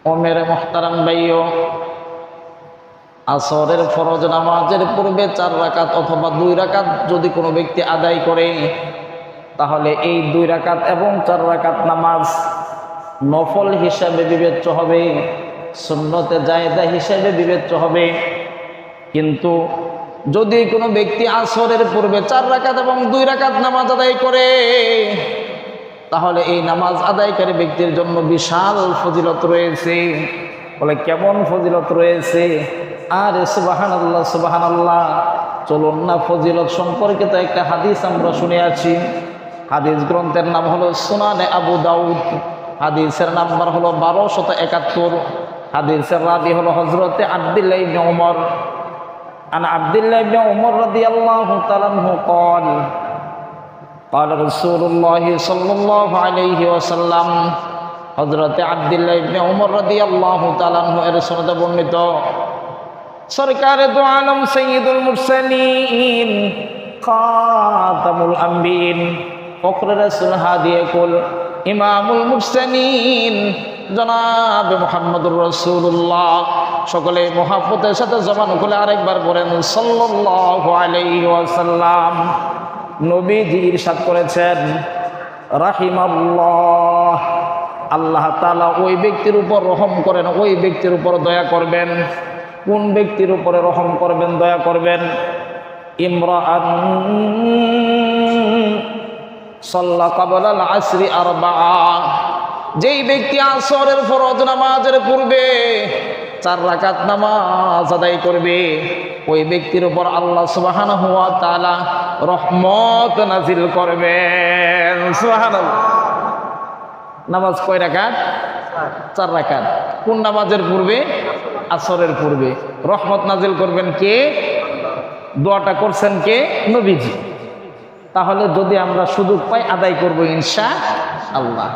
ও মেরে মুহতারাম ভাইও, আসরের ফরজ নামাজের পূর্বে 4 রাকাত অথবা 2 রাকাত যদি কোনো ব্যক্তি আদায় করে, তাহলে এই 2 রাকাত এবং 4 রাকাত নামাজ নফল হিসাবে বিবেচ্য হবে, সুন্নতে জায়েদা হিসাবে বিবেচ্য হবে। কিন্তু যদি কোনো ব্যক্তি আসরের পূর্বে 4 রাকাত এবং 2 রাকাত নামাজ আদায় করে, তাহলে এই নামাজ আদায়কারী ব্যক্তির জন্য বিশাল ফজিলত রয়েছে। বলে কেমন ফজিলত রয়েছে? আরে সুবহানাল্লাহ সুবহানাল্লাহ, চলুন না ফজিলত সম্পর্কে তো একটা হাদিস আমরা শুনে আছি। হাদিস গ্রন্থের নাম হলো সুনানে আবু দাউদ, হাদিসের নাম্বার হলো 1271, হাদিসের রাবি হলো হযরতে আব্দুল্লাহ ইবনে উমর। আন আব্দুল্লাহ ইবনে উমর রাদিয়াল্লাহু তাআলা আনহু قال قال رسول الله صلى الله عليه وسلم, হযরতে আব্দুল্লাহ ইবনে উমর রাদিয়াল্লাহু তাআলা আনহু এর সনদে বর্ণিত, সরকারে দু আলম সাইয়্যিদুল মুরসালিন খাতামুল আম্বিয়িন ফখরে রাসূল হাদিয়ে কুল ইমামুল মুরসালিন জনাবে মুহাম্মদুর রাসূলুল্লাহ, সকলে মুহাব্বতের সাথে জবান খুলে আরেকবার বলেন সাল্লাল্লাহু আলাইহি ওয়াসাল্লাম। নবীজি ইরশাদ করেছেন, রাহিমাল্লাহ, আল্লাহ তাআলা ওই ব্যক্তির উপর রহম করেন, ওই ব্যক্তির উপর দয়া করবেন। কোন ব্যক্তির উপরে রহম করবেন, দয়া করবেন? ইমরাআন সাল্লা ক্বাবলাল আসরি আরবাআ, যেই ব্যক্তি আসরের ফরজ নামাজের পূর্বে 4 রাকাত নামাজ আদায় করবে, ওই ব্যক্তির উপর আল্লাহ সুবহানাহু ওয়া তাআলা রহমত নাজিল করবেন। সুবহানাল্লাহ। নামাজ কয় রাকাত? 4 রাকাত। কোন নামাজের পূর্বে? আসরের পূর্বে। রহমত নাজিল করবেন কে? দোয়াটা করছেন কে? নবীজি। তাহলে যদি আমরা সুযোগ পাই আদায় করব ইনশাআল্লাহ।